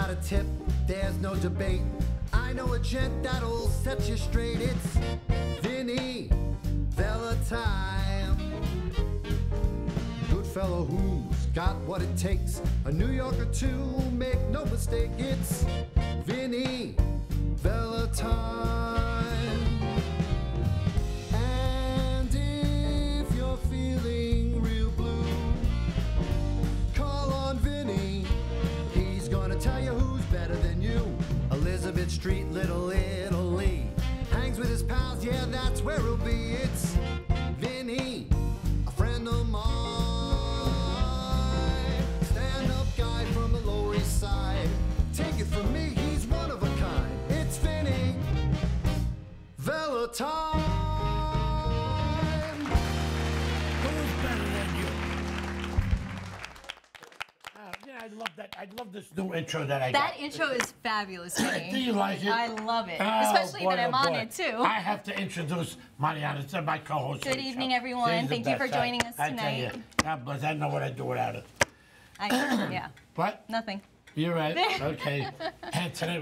got a tip, there's no debate. I know a gent that'll set you straight. It's Vinny Valentine. Good fellow who's got what it takes. A New Yorker to make no mistake. It's Vinny Valentine. And if you're feeling real blue, call on Vinny. He's gonna tell you who's better than you. Elizabeth Street, Little Italy. Hangs with his pals, yeah, that's where he'll be. It's Vinny, a friend of mine. Stand-up guy from the Lower East Side. Take it from me, he's one of a kind. It's Vinny Valentine. Who's better than you? Yeah, I love that. I love this new intro that I got. That intro is fabulous, Vinny. Do you like it? I love it. Oh, Especially boy, that I'm oh, on boy. it, too. I have to introduce Mariana. It's my co-host. Good evening, everyone. Thank you for joining us I tell tonight. you, God bless. I know what I'd do without it. Yeah. What? Nothing. You're right. Okay. And tonight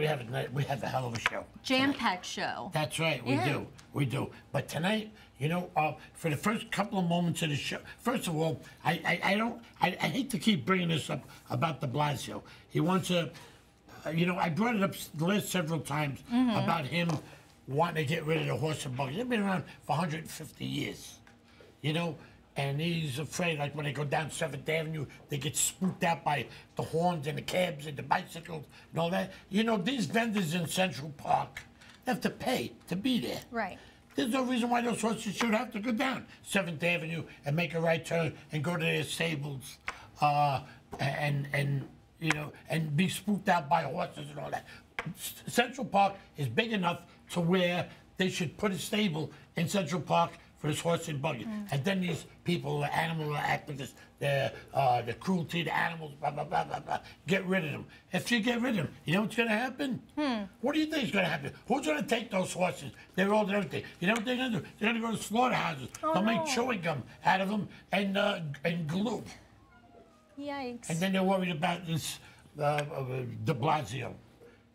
we have a hell of a show. Jam-packed show. That's right. We do. But tonight, you know, for the first couple of moments of the show, first of all, I hate to keep bringing this up about de Blasio. He wants to, you know, I brought it up the last several times about him wanting to get rid of the horse and buggy. They've been around for 150 years, you know, and he's afraid, like when they go down 7th Avenue, they get spooked out by the horns and the cabs and the bicycles and all that. You know, these vendors in Central Park, they have to pay to be there. Right. There's no reason why those horses should have to go down 7th Avenue and make a right turn and go to their stables and you know, and be spooked out by horses and all that. Central Park is big enough to where they should put a stable in Central Park for his horse and buggy. And then these people, the animal activists, the cruelty to animals, blah, blah, blah, blah, blah, get rid of them. If you get rid of them, you know what's going to happen? What do you think is going to happen? Who's going to take those horses? They're old and everything. You know what they're going to do? They're going to go to slaughterhouses. They'll make chewing gum out of them and glue. Yikes. And then they're worried about this de Blasio.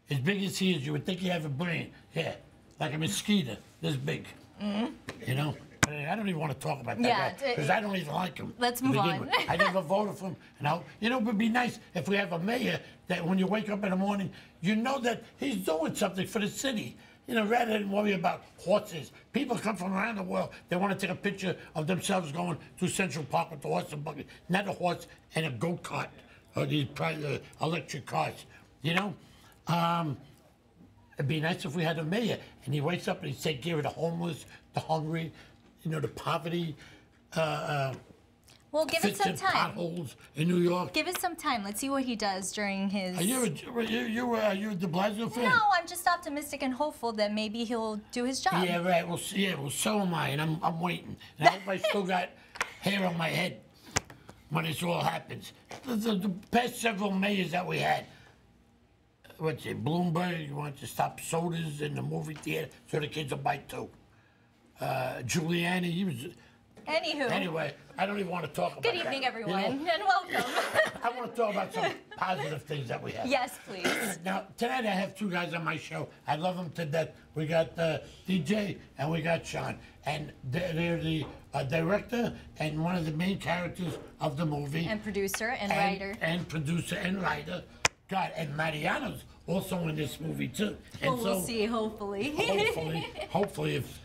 As big as he is, you would think he have a brain. Yeah, like a mosquito, this big. You know? I don't even want to talk about that guy because I don't even like him. Let's move on. I never voted for him. And you know, it would be nice if we have a mayor that when you wake up in the morning, you know that he's doing something for the city. You know, rather than worry about horses. People come from around the world. They want to take a picture of themselves going to Central Park with the horse and buggy, not a horse and a go-kart or these electric cars. You know, it'd be nice if we had a mayor and he wakes up and he'd take care of the homeless, the hungry, you know, the poverty. Well, give it some time. Potholes in New York. Give it some time. Let's see what he does during his... Are you a de Blasio fan? No, I'm just optimistic and hopeful that maybe he'll do his job. Yeah, right. Well, so am I, and I'm waiting. And I hope I still got hair on my head when this all happens. The past several mayors that we had, what's it, Bloomberg, wanted to stop sodas in the movie theater so the kids will buy too. Giuliani, he was... Anywho. Anyway, I don't even want to talk about Good evening, that. everyone, You know, and welcome. I want to talk about some positive things that we have. Yes, please. Now, tonight I have two guys on my show. I love them to death. We got DJ and we got Sean. And they're the director and one of the main characters of the movie. And producer and writer. And producer and writer. God, and Mariana's also in this movie, too. And Well, we'll see, hopefully. Hopefully, if...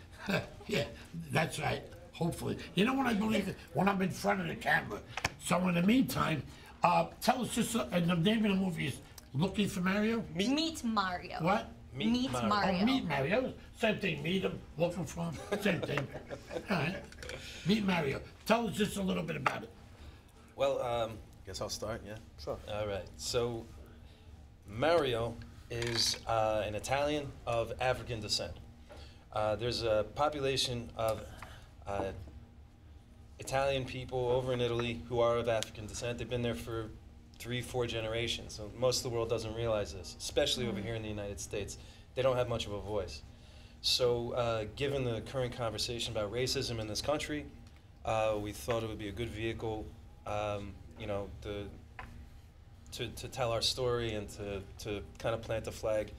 yeah, that's right. Hopefully. You know what I believe? When I'm in front of the camera. So in the meantime, tell us just, and the name of the movie is Looking for Mario? Meet Mario. What? Meet Mario. Oh, Meet Mario. Same thing. Meet him, looking for him. Same thing. All right. Meet Mario. Tell us just a little bit about it. Well, guess I'll start, yeah? Sure. All right. So, Mario is an Italian of African descent. There's a population of Italian people over in Italy who are of African descent. They've been there for 3-4 generations. So most of the world doesn't realize this, especially over here in the United States. They don't have much of a voice. So given the current conversation about racism in this country, we thought it would be a good vehicle, you know, to tell our story and to kind of plant a flag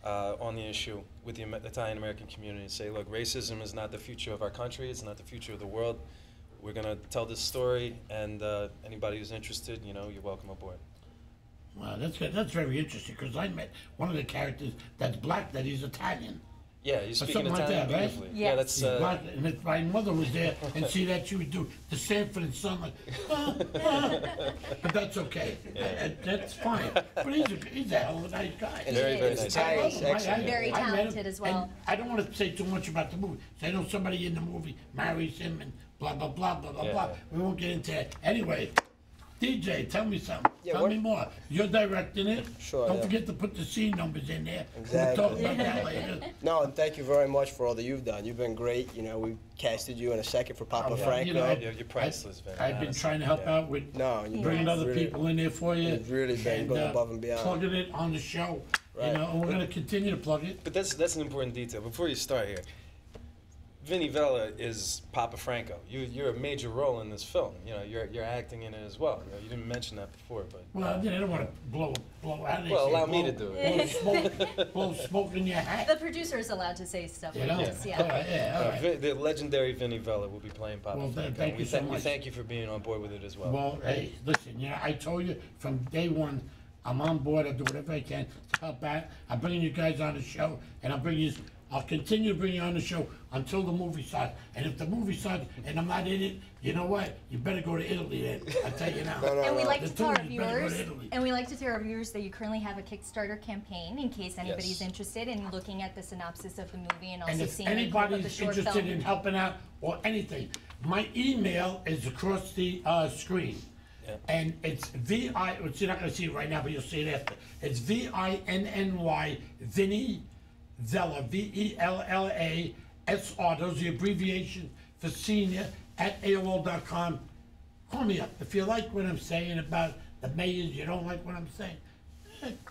on the issue with the Italian American community and say, look, racism is not the future of our country. It's not the future of the world. We're going to tell this story, and anybody who's interested, you know, you're welcome aboard. Wow, that's good. That's very interesting, because I met one of the characters that's black, that he's Italian. Yeah, he's Or speaking something like Italian that, right? beautifully. Yes. Yeah, that's He's black, and if my mother was there and see that, she would do the Sanford and Son, like, but that's okay. That's fine. But he's a hell of a nice guy. very, very nice. I love him. Very I met him, talented as well. and I don't want to say too much about the movie. So I know somebody in the movie marries him and blah, blah, blah, blah, blah, Yeah, blah. yeah. We won't get into that. Anyway, DJ, tell me something. Yeah, tell what- me more. You're directing it. Sure, Don't yeah. forget to put the scene numbers in there. Exactly. We'll talk about that later. No, and thank you very much for all that you've done. You've been great. You know, we casted you in a second for Papa Franco. You know, You're priceless, Vinny, I've been honestly. trying to help Yeah. out with No, you've bringing Yes. other really, people in there for you. You've really been going above and beyond. Plugging it on the show. You Right. know, and we're going to continue to plug it. But that's an important detail. Before you start here, Vinny Vella is Papa Franco. You're a major role in this film. You know, you're acting in it as well. You know, you didn't mention that before, but Well, you know, I don't want to blow how do they Well, say, allow me blow- to do it. blow smoke in your hat. The producer is allowed to say stuff You like know? this. All Yeah. right, yeah, all right. The legendary Vinny Vella will be playing Papa Well, Franco. thank you so We much. thank you for being on board with it as well. Well, hey, listen, you know, I told you from day one, I'm on board. I'll do whatever I can to help out. I'm bringing you guys on the show, and I'll continue to bring you on the show until the movie starts. And if the movie starts and I'm not in it, you know what? You better go to Italy then. I'll tell you now. And we like The to tell our two of you better go to viewers, Italy. and we like to tell our viewers that you currently have a Kickstarter campaign in case anybody's Yes. interested in looking at the synopsis of the movie and And also if seeing a clip of the anybody's short interested film. in helping out or anything, my email is across the screen. Yeah. And it's you're not going to see it right now, but you'll see it after. It's VINNY, Vinny Vella, VELLASR. Those are the abbreviations for senior at AOL.com. Call me up. If you like what I'm saying about the mayors, you don't like what I'm saying,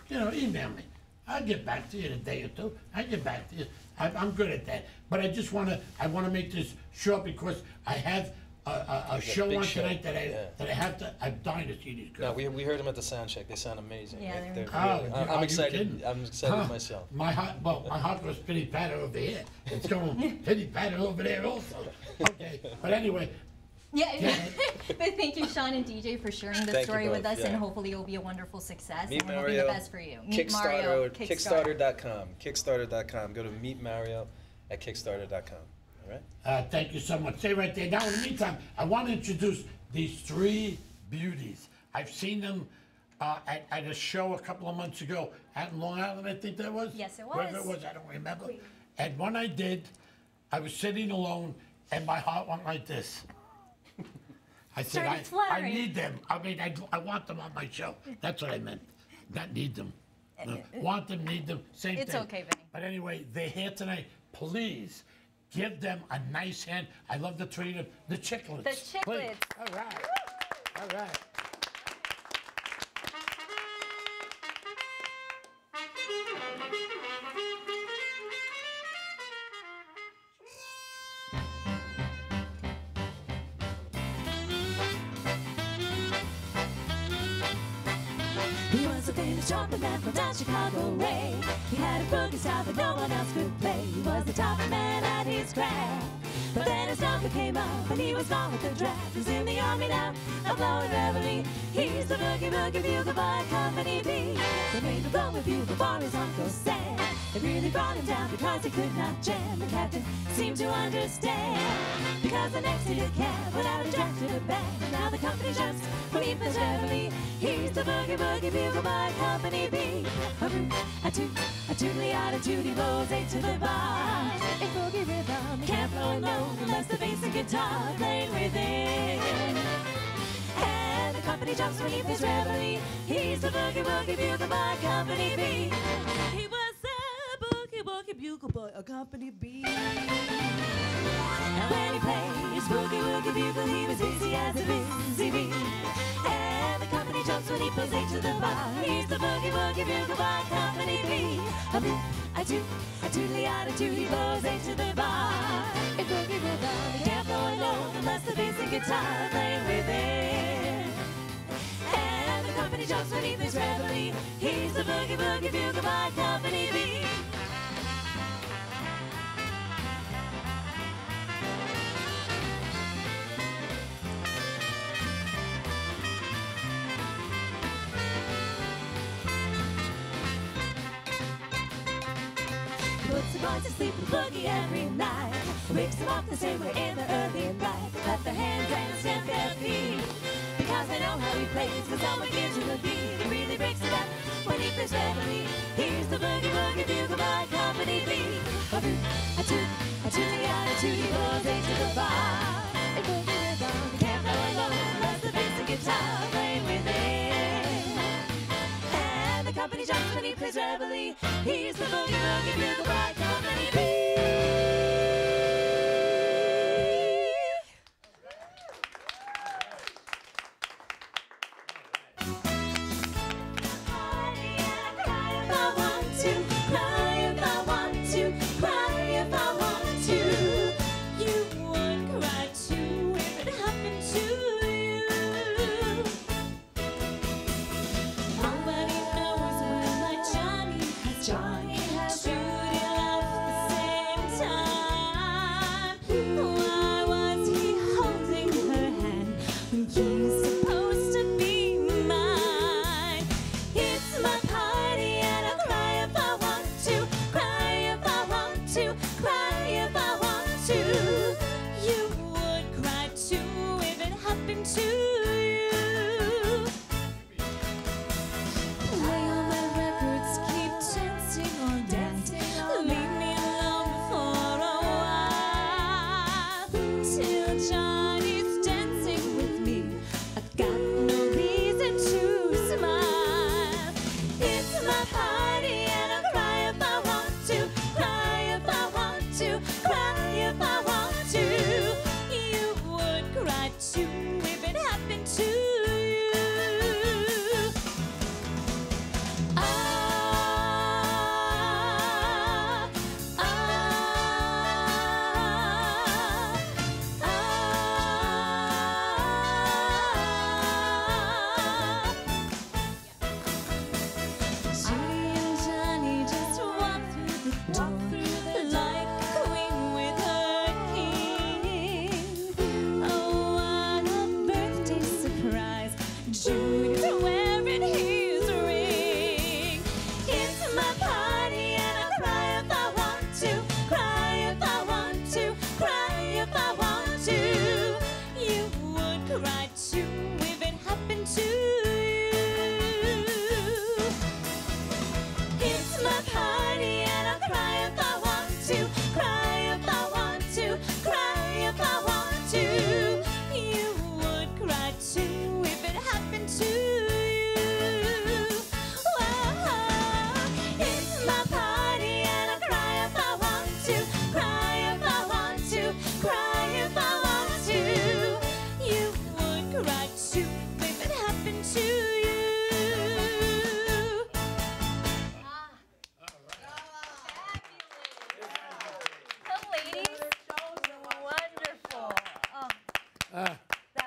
you know, email me. I'll get back to you in a day or two. I'll get back to you. I'm good at that. But I just want to make this short because I have a show big on show. tonight that Yeah. I have to. I'm dying to see these No, girls. we heard them at the sound check. They sound amazing. Yeah, they're They're incredible. really- are I'm you excited. kidding? I'm excited Huh. myself. My heart goes pitty patter over here. It's going pitty patter over there also. Okay, but anyway, Yeah, but thank you, Sean and DJ, for sharing the Thank you story with both, us, yeah. and hopefully it'll be a wonderful success, Meet and we'll do Mario. the best for you. Meet Mario, Kickstarter.com. Kickstarter.com. Go to Meet Mario at Kickstarter.com. All right. thank you so much. Stay right there. Now, in the meantime, I want to introduce these three beauties. I've seen them at a show a couple of months ago out in Long Island, I think that was. Yes, it Wherever it was. was, I don't remember. And when I did, I was sitting alone, and my heart went like this. I said, Started I fluttering. need them. I mean, I want them on my show. That's what I meant. Not need them. No, want them, need them, same It's thing. okay, Vinny. But anyway, they're here tonight. Please give them a nice hand. I love to treat them. The Chiclettes. The Chiclettes. Please. All right. All right. He was a famous trumpet man from down Chicago way. He had a boogie style that no one else could play. He was the top man at his craft. But then his number came up and he was gone with the draft. He's in the army now, a blowing reveille. He's the boogie boogie bugle boy, Company B. They made the blowing bugle for his Uncle Sam. It really brought him down because he could not jam. The captain seemed to understand, because the next year cab went out and drafted a band. And now the company jumps from Eepers Reveille. He's the boogie boogie bugle boy, Company B. A root, a toot, a tootly attitude, he blows eight to the bar. In boogie rhythm, can't blow it low unless the bass and guitar playing with it. And the company jumps beneath his reveille. He's the boogie woogie bugle boy, Company B. He was a boogie woogie bugle boy, a Company B. And when he plays boogie woogie bugle, he was easy as a busy bee. And the company jumps when he plays eight to the bar. He's the boogie woogie bugle boy, Company B. A boot, a toot, a tootly attitude, he blows eight to the bar. In boogie rhythm, he can't blow it low unless the bass and guitar playing with it. And the company jumps when he plays reveille. He's the boogie boogie bugle by Company B. Puts the boys to sleep with boogie every night. Wakes them up the same way in the early light. Clap their hands and stamp their feet, because they know how he plays. Cause someone gives him a beat and really breaks it up when he plays reveille. Here's the boogie boogie bugle by Company B. A boot, a toot, a tootie, a tootie, goes eight to the bar. A boogie rhythm, can't go alone unless the bass and guitar play with it. And the company jumps when he plays reveille. He's the boogie boogie bugle by Company B. Johnny has shooting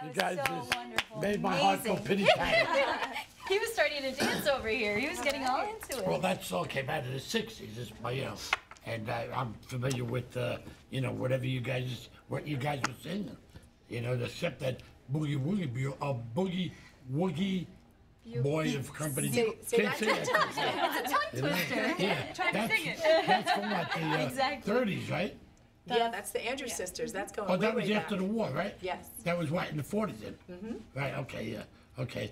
You guys so just wonderful. made my heart go Amazing. pity-pat. He was starting to dance over here. He was getting all into it. Well, that song came out of the 60s, it's my, and I'm familiar with, whatever what you guys were singing. Except that Boogie Woogie, Boogie Woogie Boy of Company. Can't sing that. It's a tongue twister. Yeah, Trying to sing it. That's from what, the Exactly. 30s, right? Yeah, that's the Andrews sisters. That's going Oh, way, that was way after back. the war, right? Yes. That was what, in the 40s then? Mm-hmm. Right, okay, yeah. Okay.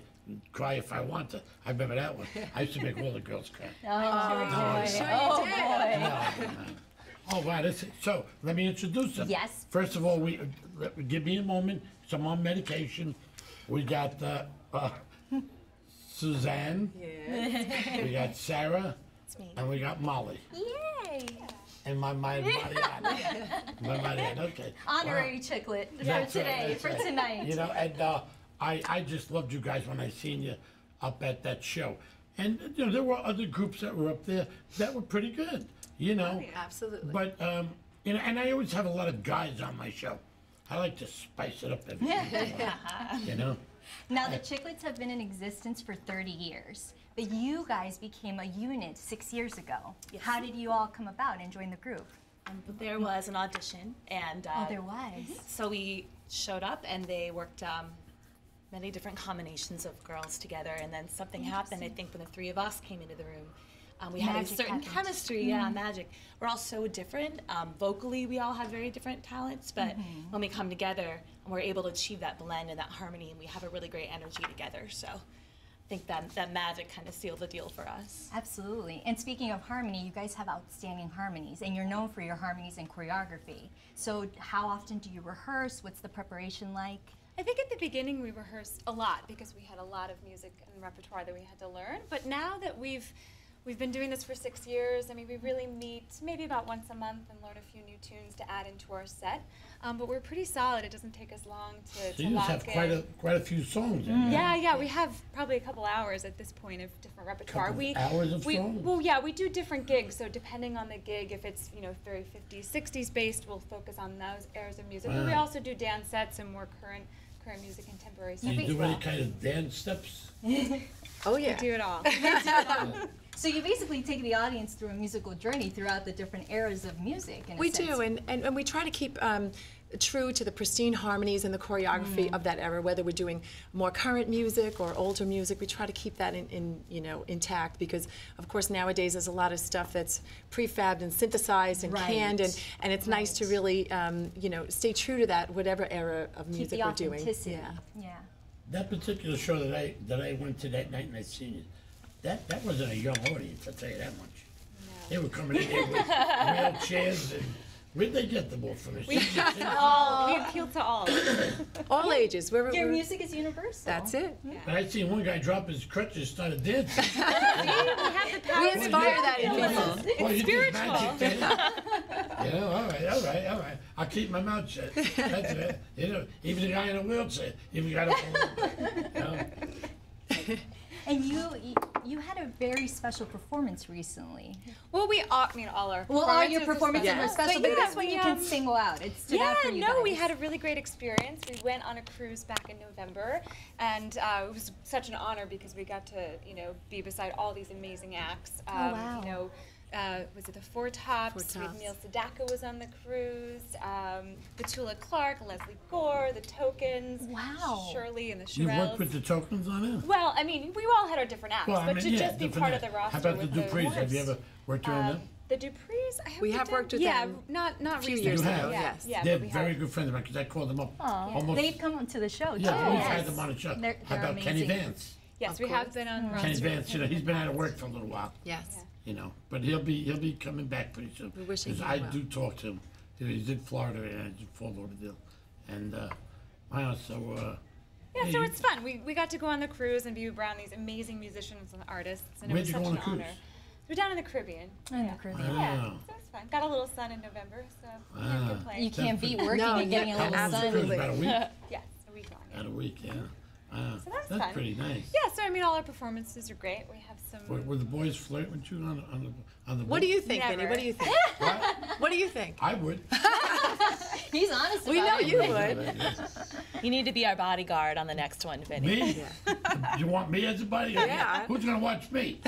Cry If I Want to. I remember that one. I used to make all the girls cry. Oh, boy. Oh, wow. So, let me introduce them. Yes. First of all, give me a moment. I'm on medication. We got Suzanne. Yeah. We got Sarah. And we got Molly. Yay. And my Mariana. Mariana, okay. Honorary Chiclet for That's right, today, that's for right. tonight. And I just loved you guys when I seen you up at that show. And there were other groups that were up there that were pretty good, Absolutely. But and I always have a lot of guys on my show. I like to spice it up every once in a while, Now, the Chiclettes have been in existence for 30 years, but you guys became a unit 6 years ago. Yes. How did you all come about and join the group? There was an audition, and Oh, there was. so we showed up, and they worked many different combinations of girls together, and then something happened. I think when the three of us came into the room, we had a Magic certain happened. chemistry. Yeah, magic. We're all so different. Vocally, we all have very different talents, but when we come together, we're able to achieve that blend and that harmony, and we have a really great energy together. So I think that magic kind of sealed the deal for us. Absolutely. And speaking of harmony, you guys have outstanding harmonies, and you're known for your harmonies and choreography. So how often do you rehearse? What's the preparation like? I think at the beginning we rehearsed a lot because we had a lot of music and repertoire that we had to learn. But now that we've been doing this for 6 years, I mean, we really meet maybe about once a month and learn a few new tunes to add into our set. But we're pretty solid. It doesn't take us long to So you just lock have in. quite a few songs in there. Yeah, we have probably a couple hours at this point of different repertoire. Couple hours of songs? Well, yeah, we do different gigs. So depending on the gig, if it's very 50s, 60s based, we'll focus on those eras of music. But we Wow. also do dance sets and more current music, contemporary Do stuff. you as do well. any kind of dance steps? Oh, yeah. We do it all. So you basically take the audience through a musical journey throughout the different eras of music. In a We sense. do, and we try to keep true to the pristine harmonies and the choreography of that era, whether we're doing more current music or older music. We try to keep that intact because, of course, nowadays there's a lot of stuff that's prefabbed and synthesized and canned, and it's nice to really, stay true to that, whatever era of Keep music the we're doing. authenticity. Yeah. Yeah. That particular show that I went to that night and I seen it, that wasn't a young audience, I'll tell you that much. They were coming in there with wheelchairs and where'd they get them all from? We appeal to all. All ages. Your music is universal. That's it. But I seen one guy drop his crutches, started dancing. We have the power. We inspire that in people. Well, you did magic there. All right. I'll keep my mouth shut. That's it. Even the guy in a wheelchair, even got a And you had a very special performance recently. Well, all our Well, all your performances performances are were special, but yeah, this one you can single out. It stood out for you we guys. had a really great experience. We went on a cruise back in November, and it was such an honor because we got to, be beside all these amazing acts. Wow. Was it the Four Tops? Four Tops. Neil Sedaka was on the cruise. Petula Clark, Leslie Gore, the Tokens. Wow. Shirley and the You worked Shirelles. with the Tokens on it? Well, I mean, we all had our different acts, but to just be different part of acts. the roster. How about the with those Duprees? Have you ever worked with them? The Duprees, We have worked with them not a few recently. years You ago, have? yes. Yeah, They're but we very have. good friends of mine because I called them up Aw. almost. They've come to the show too. Yeah, we've Yes. had them on the show. They're How about Kenny amazing. Vance? Yes, we have been on roster. Kenny with Vance, him. he's been out of work for a little while. Yes. But he'll be coming back pretty soon. We're wishing 'Cause him I well. do talk to him. He's in Florida and I just Fort Lauderdale. And wow, so Yeah, so it's fun. We got to go on the cruise and be around these amazing musicians and artists, and Where'd it was you such go on an the cruise? honor. We're down in the Caribbean. In the Caribbean. Yeah, Wow. so it's fun. Got a little sun in November, so we had a good play. You can't beat working No, and getting a yeah, little How long was the sun. cruise? About a week? Yes, a week long. About a week, yeah. So that's That's fun. pretty nice. Yeah, so I mean, all our performances are great. We have some. Were the boys flirt with you on the What boat? do you think, Never. Vinny? What do you think? What do you think? I would. He's honest We know about it. you would. You need to be our bodyguard on the next one, Vinny. Me? You want me as a bodyguard? Yeah. Who's gonna watch me?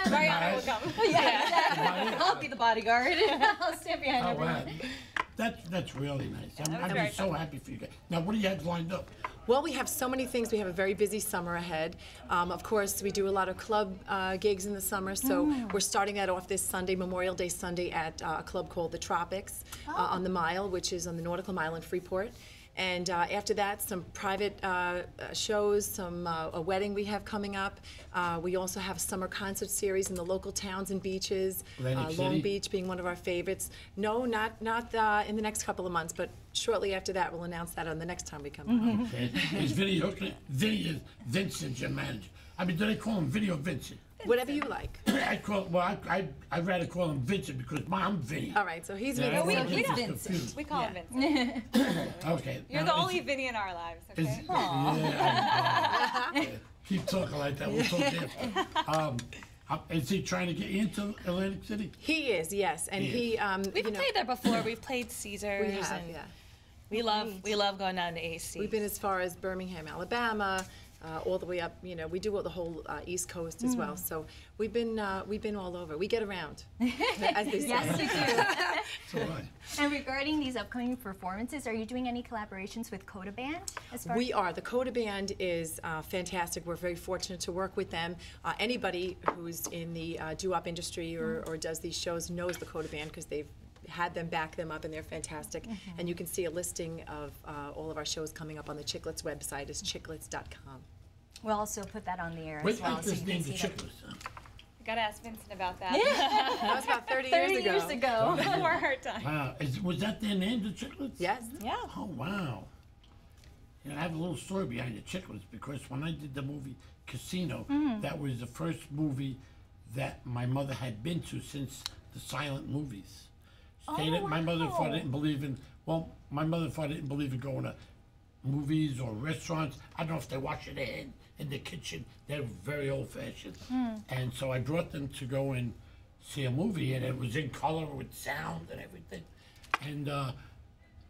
Mariana will come. Yeah, exactly. I'll be the bodyguard. I'll stand behind Oh everyone. wow. That's really nice. I'm very just so happy for you guys. Now, what do you have lined up? Well, we have so many things. We have a very busy summer ahead. Of course, we do a lot of club gigs in the summer, so we're starting that off this Sunday, Memorial Day Sunday, at a club called the Tropics on the Mile, which is on the Nautical Mile in Freeport. And after that, some private shows, a wedding we have coming up. We also have a summer concert series in the local towns and beaches. Atlantic Long City? Beach being one of our favorites. No, not in the next couple of months, but shortly after that, we'll announce that on the next time we come out. Okay. Is Vinny hooking? Vinny is Vincent, your manager. I mean, do they call him Vinny or Vincent? Whatever you like. I'd rather call him Vincent because I'm Vinny. All right, so he's Yeah, Vinny. we I'm don't- just Vincent. confused. We call him Vincent. Okay. You're now, the only Vinny in our lives, Is, okay? yeah, keep talking like that. We'll talk after. Is he trying to get you into Atlantic City? He is, yes, and he. We've played there before. We've played Caesars. We have, and yeah. We love going down to AC. We've been as far as Birmingham, Alabama, all the way up. You know, we do the whole East Coast as well. So we've been all over. We get around, as they say. Yes, you do. All right. And regarding these upcoming performances, are you doing any collaborations with Coda Band? We are. The Coda Band is fantastic. We're very fortunate to work with them. Anybody who's in the doo-wop industry or does these shows knows the Coda Band because they've had them back them up, and they're fantastic. And you can see a listing of all of our shows coming up on the Chiclettes website. Is chiclettes.com. We'll also put that on the air Wait, as well. like So this you can name, the see that. Chiclettes, huh? I gotta ask Vincent about that. That was about 30 years ago. Before her time. Wow. Was that their name, the Chiclettes? Yes. Yeah. Oh, wow. You know, I have a little story behind the Chiclettes because when I did the movie Casino, that was the first movie that my mother had been to since the silent movies. My mother and father didn't believe in, my mother and father didn't believe in going to movies or restaurants. I don't know if they wash their hand in the kitchen. They're very old-fashioned. And so I brought them to go and see a movie, and it was in color with sound and everything. And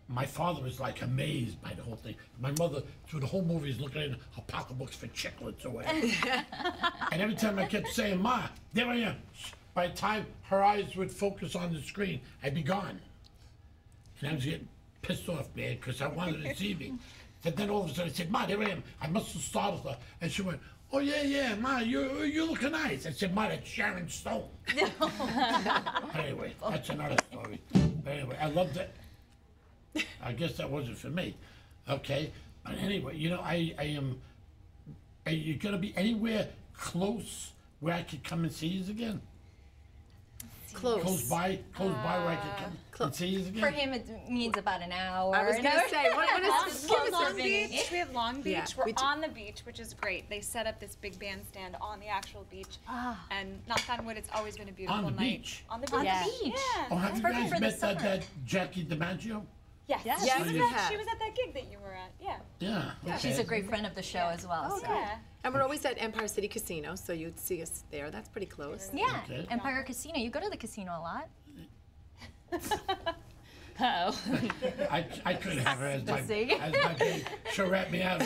my father was like amazed by the whole thing. My mother, through the whole movie, is looking in her pocketbooks for Chiclettes or whatever. And every time I kept saying, "Ma, there I am." By the time her eyes would focus on the screen, I'd be gone. And I was getting pissed off, man, because I wanted to see me. And then all of a sudden I said, "Ma, there I am." I must have startled her. And she went, "Oh, yeah, Ma, you're looking nice." I said, "Ma, that's Sharon Stone." Anyway, that's another story. But anyway, I loved it. I guess that wasn't for me. Okay. But anyway, you know, I am, are you going to be anywhere close where I could come and see you again? Close by where I could come and see you again? For him, it means about an hour. I was going to say, what is Long Beach. We have Long Beach. Yeah, We're on the beach, which is great. They set up this big bandstand on the actual beach. And knock on wood, it's always been a beautiful On the night. beach? On the beach. On the Yeah. beach. Oh, have you perfect guys for the met summer. that Jackie DiMaggio? Yes. Yes, She was we at have. she was at that gig that you were at. Yeah. Yeah. Okay. She's a great friend of the show as well. so. Yeah. And we're always at Empire City Casino, so you'd see us there. That's pretty close. Yeah, Okay. Empire Casino. You go to the casino a lot. Oh. I could have her as my See? babe. She'll rat me out.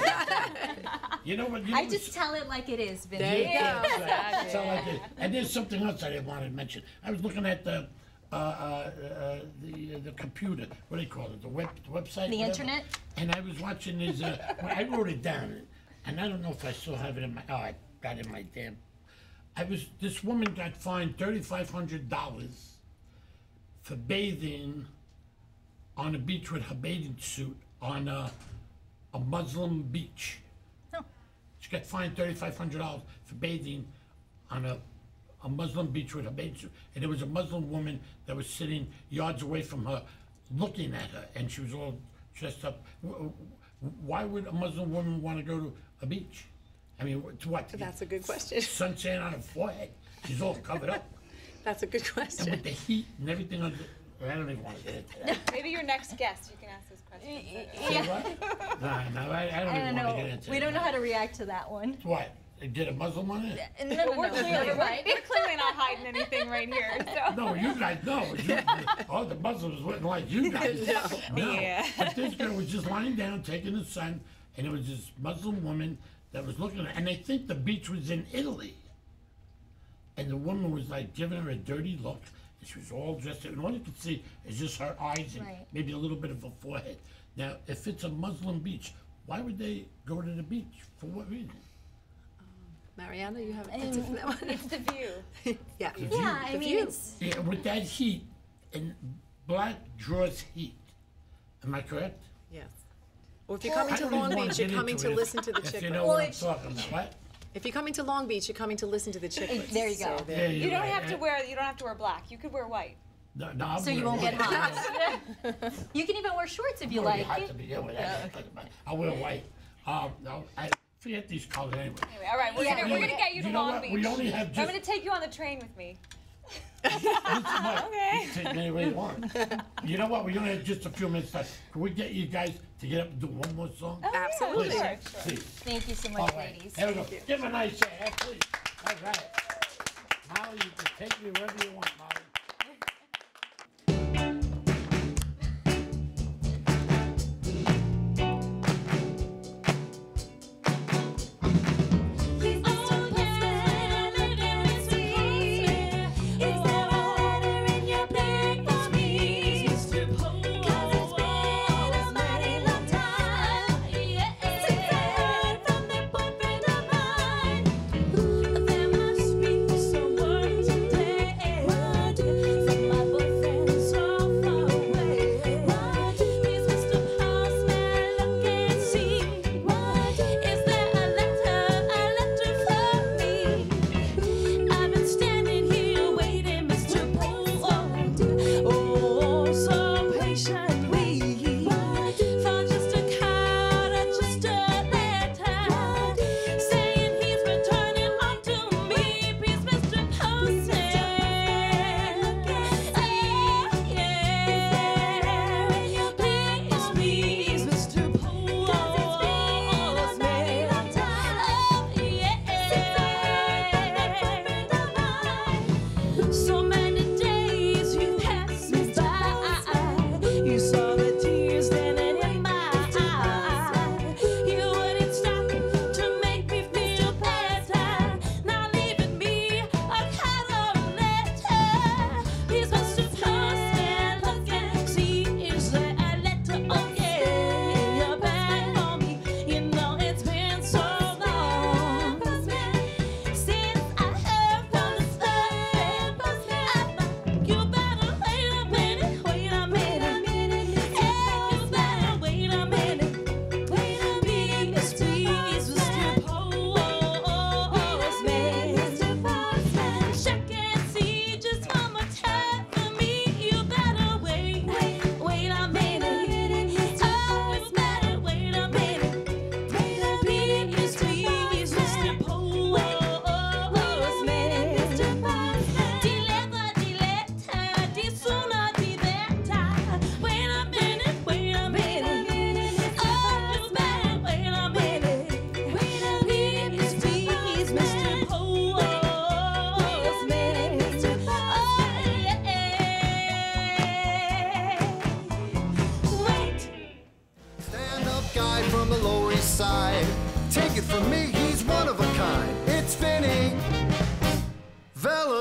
You know what? I just tell it like it is, Vinny. There you go. That's all I did. And there's something else I didn't want to mention. I was looking at the computer. What do you call it? The website. The whatever. internet? And I was watching his. I wrote it down, and I don't know if I still have it in my. Oh, I got it in my damn. This woman got fined $3,500 for bathing on a beach with her bathing suit on a Muslim beach. Oh. She got fined $3,500 for bathing on a Muslim beach with her bathing suit. And there was a Muslim woman that was sitting yards away from her looking at her, and she was all dressed up. Why would a Muslim woman want to go to a beach? I mean, to what? That's a good question. Suntan on her forehead. She's all covered up. That's a good And question. with the heat and everything on I don't even want to get into that. Maybe your next guest, you can ask those questions. Say what? No, I don't I even don't want to know. get into We don't know that. how to react to that one. What? Get a Muslim on it? No, We're clearly not hiding anything right here. So. No, you guys know. All the Muslims wouldn't like you guys. No. Yeah. But this girl was just lying down, taking the sun, and it was this Muslim woman that was looking at her. And I think the beach was in Italy. And the woman was like giving her a dirty look. And she was all dressed up. And all you could see is just her eyes and Right. maybe a little bit of her forehead. Now, if it's a Muslim beach, why would they go to the beach? For what reason? Mariana, you have an answer for that one? It's the view. Yeah. Yeah, I The mean, view. it's Yeah, with that heat, and black draws heat. Am I correct? Yes. Or if you're coming I to don't even Long wanna Beach, you're get coming into to it listen to the if you Chiclettes. know what I'm talking about. What? If you're coming to Long Beach, you're coming to listen to the Chiclettes. There you go. So Yeah, You you're don't right. have to wear black. You could wear white. No, I'm so you won't wearing get white. hot. You can even wear shorts if you Well, like. have to be, yeah, well, I'll wear white. No, I forget these colors anyway. Anyway, all right, we're gonna get you to You know Long what? Beach. We only have I'm just. gonna take you on the train with me. Okay. You can take me anywhere you want. You know what? We only have just a few minutes left. Can we get you guys to get up and do one more song? Absolutely. Please. Sure. Please. Thank you so much, All right. ladies. There we go. Give him a nice hand, please. All right. Molly, you can take me wherever you want, Molly.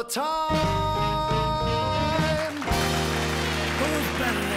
time. Who's better